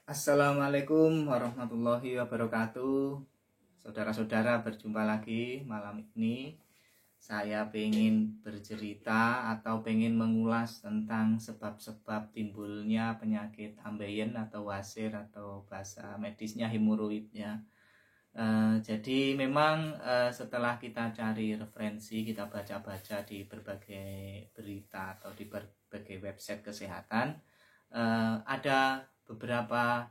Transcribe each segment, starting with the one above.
Assalamualaikum warahmatullahi wabarakatuh. Saudara-saudara, berjumpa lagi malam ini. Saya pengen bercerita atau pengen mengulas tentang sebab-sebab timbulnya penyakit ambeien atau wasir atau bahasa medisnya hemoroid ya. Jadi memang setelah kita cari referensi, kita baca-baca di berbagai berita atau di berbagai website kesehatan, ada beberapa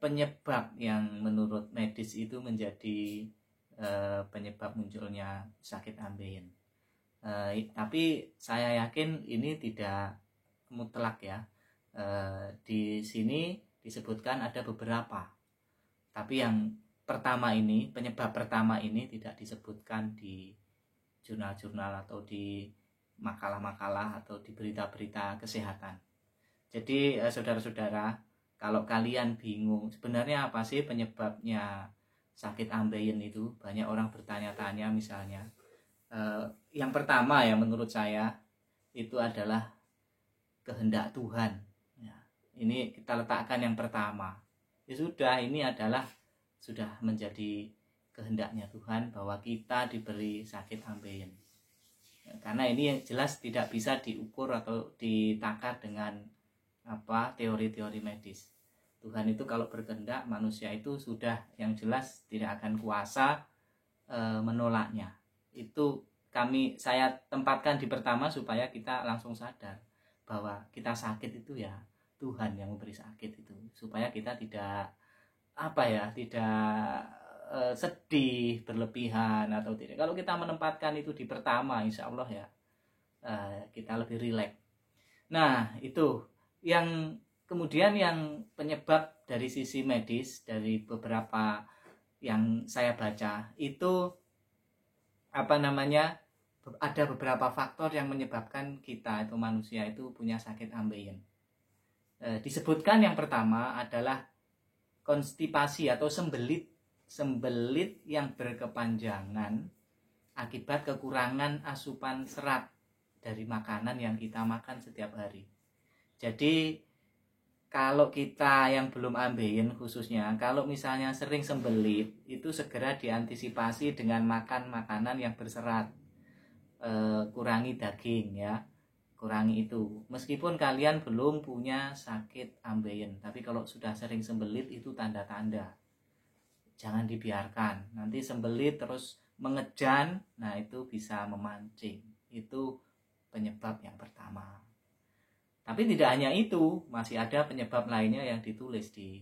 penyebab yang menurut medis itu menjadi penyebab munculnya sakit ambeien. Tapi saya yakin ini tidak mutlak ya. Di sini disebutkan ada beberapa. Tapi yang pertama ini, penyebab pertama ini tidak disebutkan di jurnal-jurnal atau di makalah-makalah atau di berita-berita kesehatan. Jadi saudara-saudara, kalau kalian bingung sebenarnya apa sih penyebabnya sakit ambeien itu, banyak orang bertanya-tanya misalnya. Yang pertama ya menurut saya itu adalah kehendak Tuhan. Ya, ini kita letakkan yang pertama. Ya sudah, ini adalah sudah menjadi kehendaknya Tuhan bahwa kita diberi sakit ambeien. Ya, karena ini jelas tidak bisa diukur atau ditakar dengan teori-teori medis. Tuhan itu kalau berkehendak, manusia itu sudah yang jelas tidak akan kuasa menolaknya. Itu saya tempatkan di pertama supaya kita langsung sadar bahwa kita sakit itu ya Tuhan yang memberi sakit itu, supaya kita tidak sedih berlebihan atau tidak. Kalau kita menempatkan itu di pertama, insya Allah ya kita lebih rileks. Nah itu yang kemudian yang penyebab dari sisi medis, dari beberapa yang saya baca itu ada beberapa faktor yang menyebabkan kita itu manusia itu punya sakit ambeien. Disebutkan yang pertama adalah konstipasi atau sembelit yang berkepanjangan akibat kekurangan asupan serat dari makanan yang kita makan setiap hari. Jadi kalau kita yang belum ambeien khususnya, kalau misalnya sering sembelit, itu segera diantisipasi dengan makan makanan yang berserat. Kurangi daging ya, kurangi itu. Meskipun kalian belum punya sakit ambeien, tapi kalau sudah sering sembelit itu tanda-tanda. Jangan dibiarkan, nanti sembelit terus mengejan, nah itu bisa memancing. Itu penyebab yang pertama. Tapi tidak hanya itu, masih ada penyebab lainnya yang ditulis di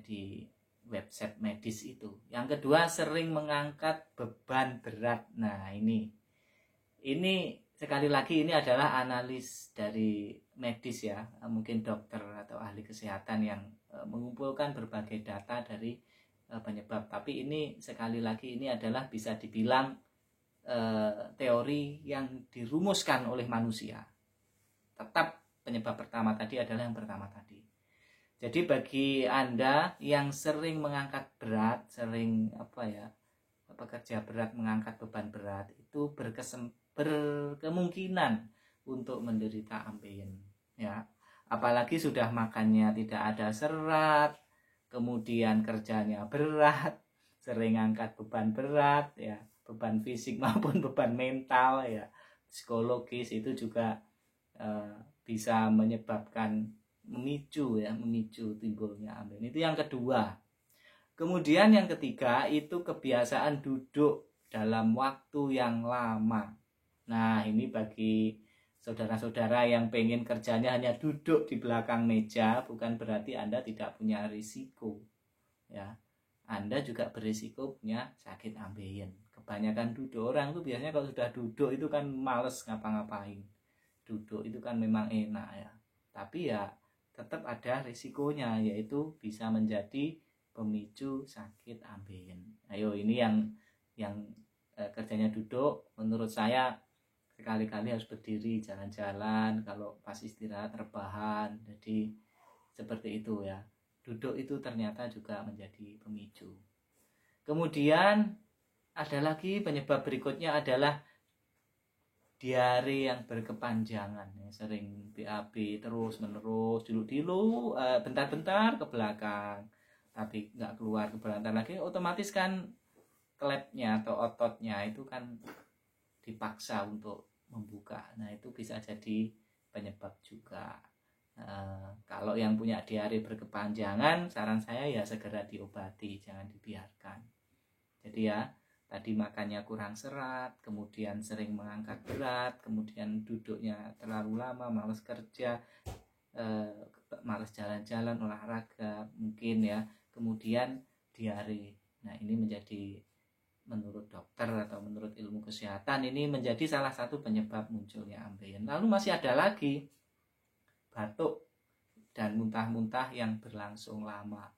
di website medis itu. Yang kedua, sering mengangkat beban berat. Nah, ini sekali lagi ini adalah analis dari medis ya, mungkin dokter atau ahli kesehatan yang mengumpulkan berbagai data dari penyebab. Tapi ini sekali lagi ini adalah bisa dibilang teori yang dirumuskan oleh manusia. Tetap penyebab pertama tadi adalah yang pertama tadi. Jadi bagi Anda yang sering mengangkat berat, sering bekerja berat, mengangkat beban berat, itu berkemungkinan untuk menderita ambeien ya. Apalagi sudah makannya tidak ada serat, kemudian kerjanya berat, sering angkat beban berat ya, beban fisik maupun beban mental ya, psikologis, itu juga bisa menyebabkan memicu timbulnya ambeien. Itu yang kedua. Kemudian yang ketiga itu kebiasaan duduk dalam waktu yang lama. Nah, ini bagi saudara-saudara yang pengen kerjanya hanya duduk di belakang meja, bukan berarti Anda tidak punya risiko ya. Anda juga berisiko punya sakit ambeien. Kebanyakan duduk, orang tuh biasanya kalau sudah duduk itu kan males ngapa-ngapain. Duduk itu kan memang enak ya, tapi ya tetap ada risikonya, yaitu bisa menjadi pemicu sakit ambeien. Ayo, ini yang kerjanya duduk, menurut saya sekali-kali harus berdiri, jalan-jalan, kalau pas istirahat rebahan. Jadi seperti itu ya. Duduk itu ternyata juga menjadi pemicu. Kemudian ada lagi penyebab berikutnya adalah diare yang berkepanjangan, ya, sering BAB terus menerus, dulu bentar-bentar ke belakang, tapi nggak keluar ke belakang lagi, otomatis kan klepnya atau ototnya itu kan dipaksa untuk membuka. Nah itu bisa jadi penyebab juga. Kalau yang punya diare berkepanjangan, saran saya ya segera diobati, jangan dibiarkan. Jadi ya, tadi makannya kurang serat, kemudian sering mengangkat berat, kemudian duduknya terlalu lama, malas kerja, malas jalan-jalan, olahraga mungkin ya, kemudian diare. Nah ini menjadi, menurut dokter atau menurut ilmu kesehatan, ini menjadi salah satu penyebab munculnya ambeien. Lalu masih ada lagi batuk dan muntah-muntah yang berlangsung lama.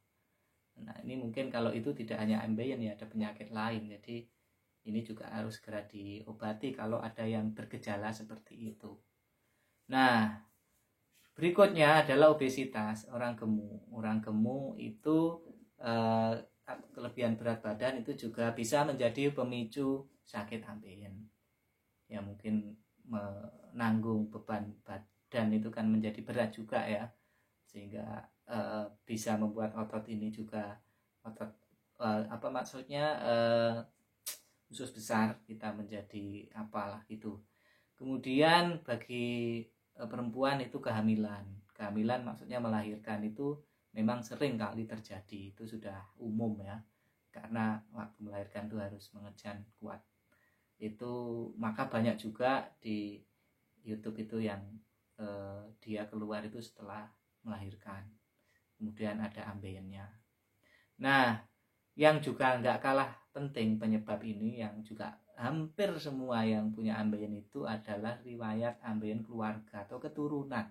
Nah ini mungkin kalau itu tidak hanya ambeien ya, ada penyakit lain. Jadi ini juga harus segera diobati kalau ada yang bergejala seperti itu. Nah berikutnya adalah obesitas, orang gemuk. Orang gemuk itu kelebihan berat badan itu juga bisa menjadi pemicu sakit ambeien. Ya mungkin menanggung beban badan itu kan menjadi berat juga ya, sehingga bisa membuat otot ini juga usus besar kita menjadi apalah itu. Kemudian bagi perempuan itu kehamilan maksudnya melahirkan itu memang sering kali terjadi, itu sudah umum ya, karena waktu melahirkan itu harus mengejan kuat. Itu maka banyak juga di YouTube itu yang dia keluar itu setelah melahirkan, kemudian ada ambeiennya. Nah yang juga nggak kalah penting penyebab ini, yang juga hampir semua yang punya ambeien itu adalah riwayat ambeien keluarga atau keturunan.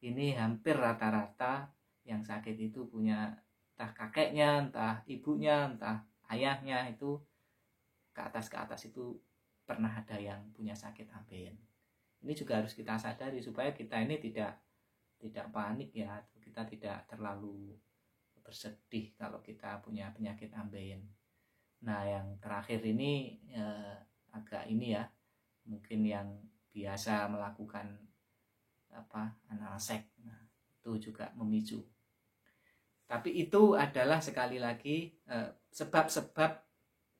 Ini hampir rata-rata yang sakit itu punya entah kakeknya, entah ibunya, entah ayahnya, itu ke atas itu pernah ada yang punya sakit ambeien. Ini juga harus kita sadari supaya kita ini tidak panik ya, kita tidak terlalu bersedih kalau kita punya penyakit ambeien. Nah yang terakhir ini agak ini ya, mungkin yang biasa melakukan analsek, nah, itu juga memicu. Tapi itu adalah sekali lagi sebab-sebab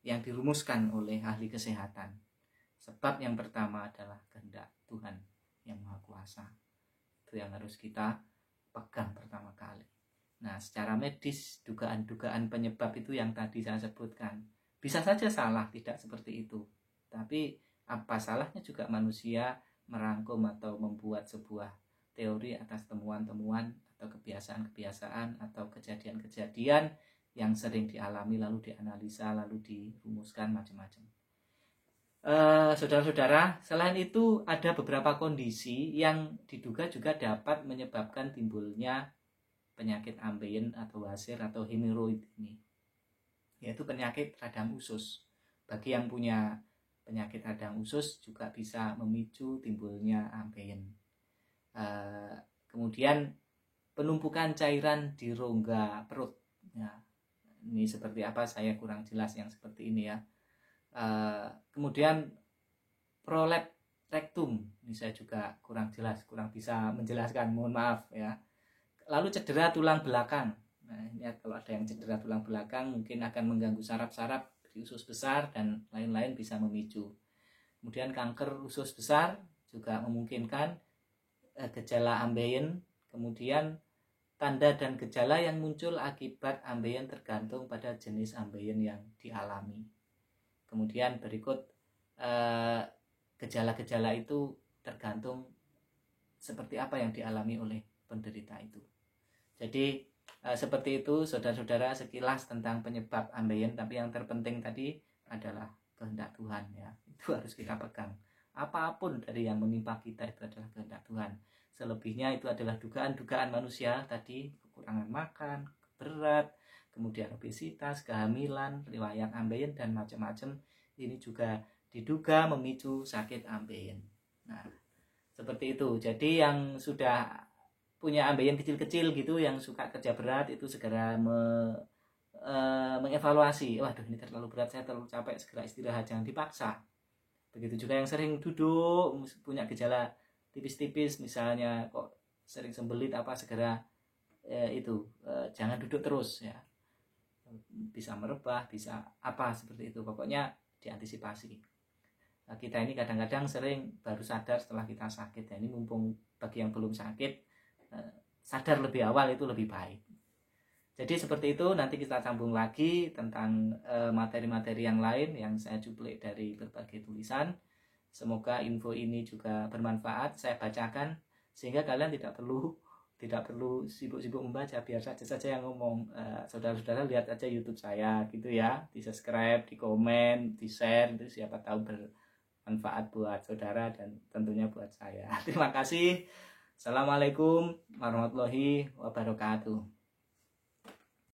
yang dirumuskan oleh ahli kesehatan. Sebab yang pertama adalah kehendak Tuhan yang Maha Kuasa. Itu yang harus kita pegang pertama kali. Nah, secara medis, dugaan-dugaan penyebab itu yang tadi saya sebutkan bisa saja salah, tidak seperti itu. Tapi apa salahnya juga manusia merangkum atau membuat sebuah teori atas temuan-temuan atau kebiasaan-kebiasaan atau kejadian-kejadian yang sering dialami, lalu dianalisa, lalu dirumuskan macam-macam. Saudara-saudara, selain itu ada beberapa kondisi yang diduga juga dapat menyebabkan timbulnya penyakit ambeien atau wasir atau hemoroid ini, yaitu penyakit radang usus. Bagi yang punya penyakit radang usus juga bisa memicu timbulnya ambeien. Kemudian penumpukan cairan di rongga perut. Ya, ini seperti apa saya kurang jelas yang seperti ini ya. Kemudian prolap rektum, ini saya juga kurang jelas, kurang bisa menjelaskan, mohon maaf ya. Lalu cedera tulang belakang. Nah, ini kalau ada yang cedera tulang belakang mungkin akan mengganggu saraf-saraf di usus besar dan lain-lain, bisa memicu. Kemudian kanker usus besar juga memungkinkan gejala ambeien. Kemudian tanda dan gejala yang muncul akibat ambeien tergantung pada jenis ambeien yang dialami. Kemudian berikut gejala-gejala itu tergantung seperti apa yang dialami oleh penderita itu. Jadi seperti itu saudara-saudara sekilas tentang penyebab ambeien. Tapi yang terpenting tadi adalah kehendak Tuhan ya, itu harus kita pegang. Apapun dari yang menimpa kita itu adalah kehendak Tuhan. Selebihnya itu adalah dugaan-dugaan manusia tadi, kekurangan makan, berat, kemudian obesitas, kehamilan, riwayat ambeien dan macam-macam. Ini juga diduga memicu sakit ambeien. Nah, seperti itu. Jadi yang sudah punya ambeien kecil-kecil gitu, yang suka kerja berat, itu segera mengevaluasi, waduh ini terlalu berat, saya terlalu capek, segera istirahat, jangan dipaksa. Begitu juga yang sering duduk, punya gejala tipis-tipis misalnya kok sering sembelit apa, segera jangan duduk terus ya, bisa merebah, bisa apa seperti itu, pokoknya diantisipasi. Nah, kita ini kadang-kadang sering baru sadar setelah kita sakit ya. Ini mumpung bagi yang belum sakit, sadar lebih awal itu lebih baik. Jadi seperti itu, nanti kita sambung lagi tentang materi-materi yang lain yang saya cuplik dari berbagai tulisan. Semoga info ini juga bermanfaat, saya bacakan sehingga kalian tidak perlu sibuk-sibuk membaca, biar saja yang ngomong. Saudara-saudara lihat aja YouTube saya gitu ya, di subscribe, di komen, di share, itu siapa tahu bermanfaat buat saudara dan tentunya buat saya. Terima kasih. Assalamualaikum warahmatullahi wabarakatuh.